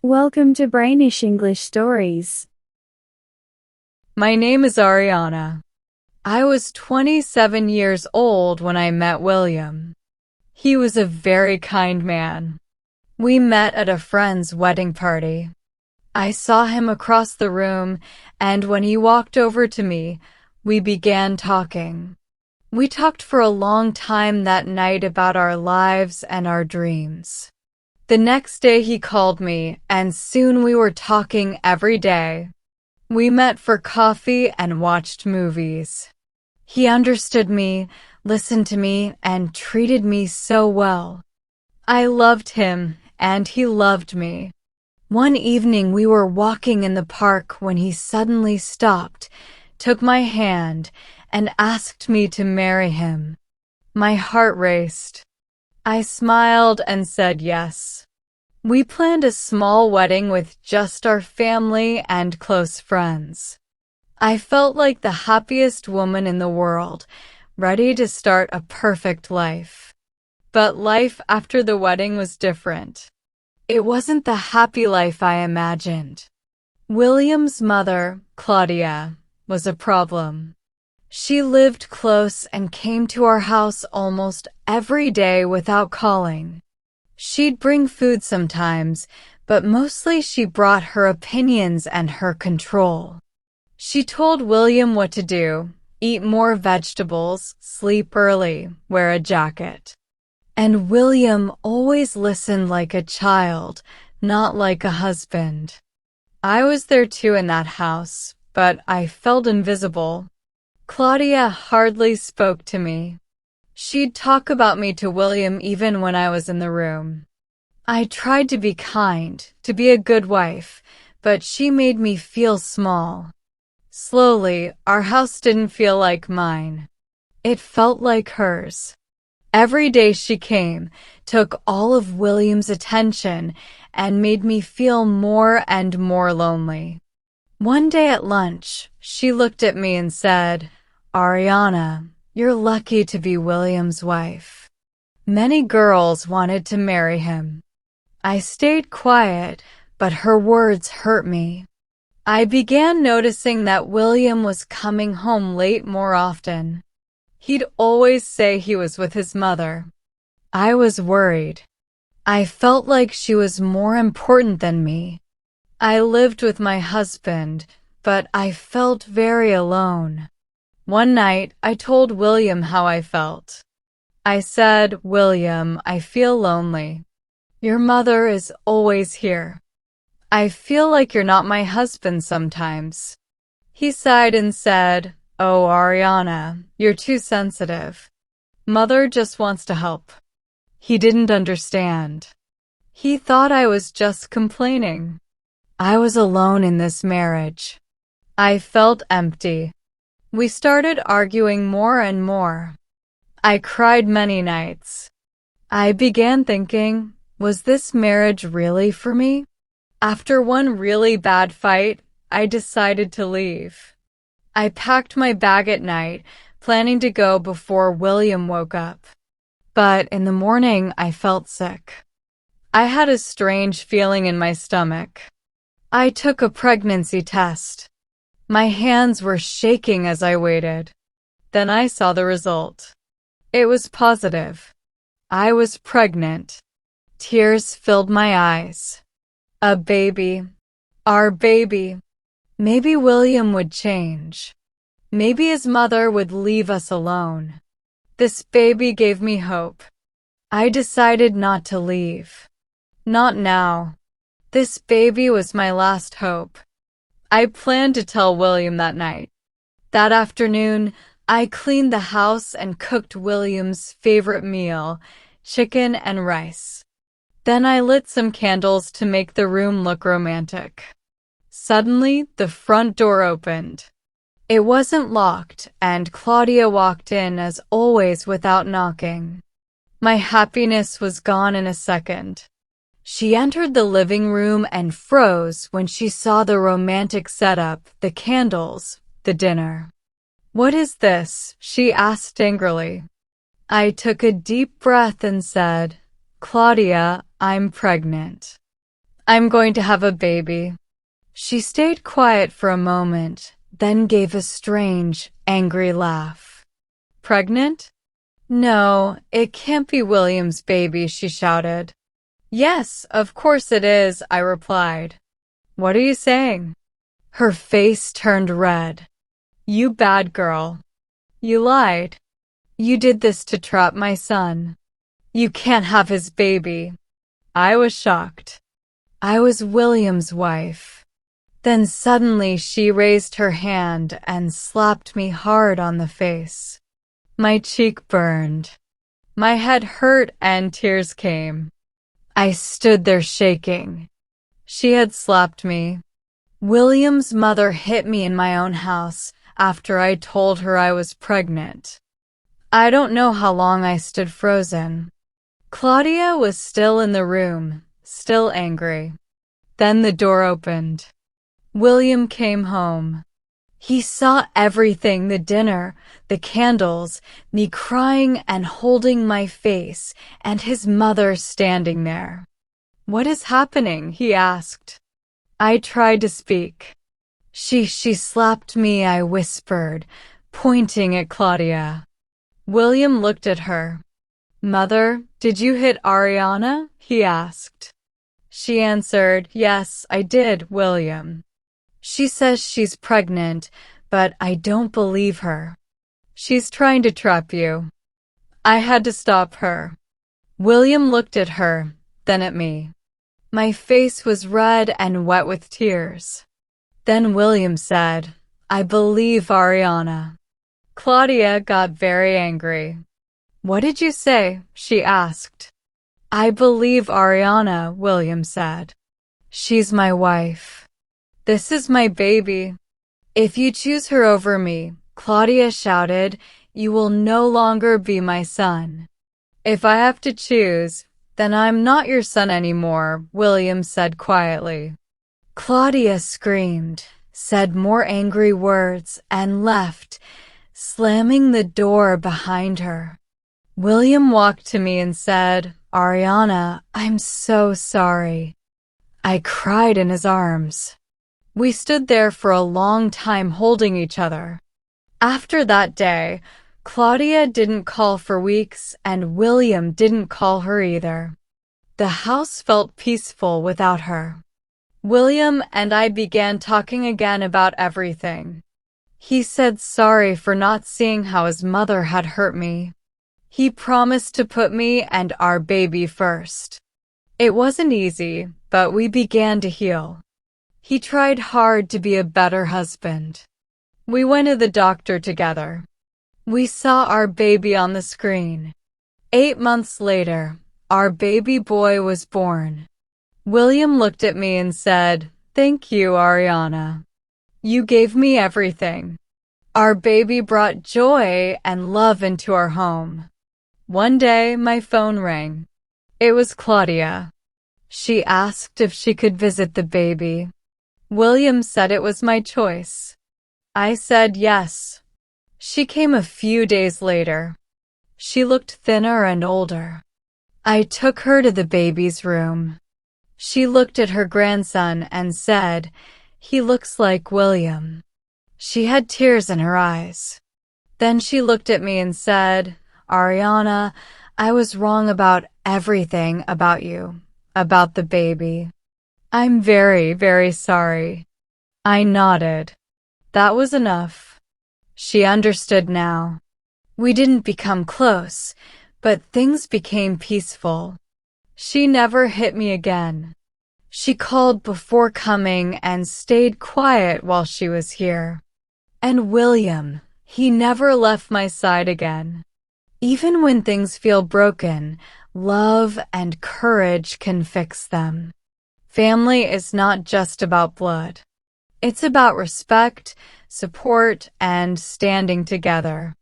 Welcome to Brainish English Stories. My name is Ariana. I was 27 years old when I met William. He was a very kind man. We met at a friend's wedding party. I saw him across the room, and when he walked over to me, we began talking. We talked for a long time that night about our lives and our dreams. The next day he called me, and soon we were talking every day. We met for coffee and watched movies. He understood me, listened to me, and treated me so well. I loved him, and he loved me. One evening we were walking in the park when he suddenly stopped, took my hand, and asked me to marry him. My heart raced. I smiled and said yes. We planned a small wedding with just our family and close friends. I felt like the happiest woman in the world, ready to start a perfect life. But life after the wedding was different. It wasn't the happy life I imagined. William's mother, Claudia, was a problem. She lived close and came to our house almost every day without calling. She'd bring food sometimes, but mostly she brought her opinions and her control. She told William what to do: eat more vegetables, sleep early, wear a jacket. And William always listened like a child, not like a husband. I was there too in that house, but I felt invisible. Claudia hardly spoke to me. She'd talk about me to William even when I was in the room. I tried to be kind, to be a good wife, but she made me feel small. Slowly, our house didn't feel like mine. It felt like hers. Every day she came, took all of William's attention, and made me feel more and more lonely. One day at lunch, she looked at me and said, "Ariana, you're lucky to be William's wife. Many girls wanted to marry him." I stayed quiet, but her words hurt me. I began noticing that William was coming home late more often. He'd always say he was with his mother. I was worried. I felt like she was more important than me. I lived with my husband, but I felt very alone. One night, I told William how I felt. I said, "William, I feel lonely. Your mother is always here. I feel like you're not my husband sometimes." He sighed and said, "Oh, Ariana, you're too sensitive. Mother just wants to help." He didn't understand. He thought I was just complaining. I was alone in this marriage. I felt empty. We started arguing more and more. I cried many nights. I began thinking, was this marriage really for me? After one really bad fight, I decided to leave. I packed my bag at night, planning to go before William woke up. But in the morning, I felt sick. I had a strange feeling in my stomach. I took a pregnancy test. My hands were shaking as I waited. Then I saw the result. It was positive. I was pregnant. Tears filled my eyes. A baby. Our baby. Maybe William would change. Maybe his mother would leave us alone. This baby gave me hope. I decided not to leave. Not now. This baby was my last hope. I planned to tell William that night. That afternoon, I cleaned the house and cooked William's favorite meal, chicken and rice. Then I lit some candles to make the room look romantic. Suddenly, the front door opened. It wasn't locked, and Claudia walked in as always without knocking. My happiness was gone in a second. She entered the living room and froze when she saw the romantic setup, the candles, the dinner. "What is this?" she asked angrily. I took a deep breath and said, "Claudia, I'm pregnant." I'm going to have a baby. She stayed quiet for a moment, then gave a strange, angry laugh. Pregnant? No, it can't be William's baby, she shouted. Yes, of course it is, I replied. What are you saying? Her face turned red. You bad girl. You lied. You did this to trap my son. You can't have his baby. I was shocked. I was William's wife. Then suddenly she raised her hand and slapped me hard on the face. My cheek burned. My head hurt and tears came. I stood there shaking. She had slapped me. William's mother hit me in my own house after I told her I was pregnant. I don't know how long I stood frozen. Claudia was still in the room, still angry. Then the door opened. William came home. He saw everything, the dinner, the candles, me crying and holding my face, and his mother standing there. What is happening? He asked. I tried to speak. She slapped me, I whispered, pointing at Claudia. William looked at her. Mother, did you hit Ariana? He asked. She answered, Yes, I did, William. She says she's pregnant, but I don't believe her. She's trying to trap you. I had to stop her. William looked at her, then at me. My face was red and wet with tears. Then William said, I believe Ariana. Claudia got very angry. What did you say? She asked. I believe Ariana, William said. She's my wife. This is my baby. If you choose her over me, Claudia shouted, you will no longer be my son. If I have to choose, then I'm not your son anymore, William said quietly. Claudia screamed, said more angry words, and left, slamming the door behind her. William walked to me and said, Ariana, I'm so sorry. I cried in his arms. We stood there for a long time holding each other. After that day, Claudia didn't call for weeks, and William didn't call her either. The house felt peaceful without her. William and I began talking again about everything. He said sorry for not seeing how his mother had hurt me. He promised to put me and our baby first. It wasn't easy, but we began to heal. He tried hard to be a better husband. We went to the doctor together. We saw our baby on the screen. 8 months later, our baby boy was born. William looked at me and said, Thank you, Ariana. You gave me everything. Our baby brought joy and love into our home. One day, my phone rang. It was Claudia. She asked if she could visit the baby. William said it was my choice. I said yes. She came a few days later. She looked thinner and older. I took her to the baby's room. She looked at her grandson and said, He looks like William. She had tears in her eyes. Then she looked at me and said, Ariana, I was wrong about everything about you, about the baby. I'm very, very sorry. I nodded. That was enough. She understood now. We didn't become close, but things became peaceful. She never hit me again. She called before coming and stayed quiet while she was here. And William, he never left my side again. Even when things feel broken, love and courage can fix them. Family is not just about blood. It's about respect, support, and standing together.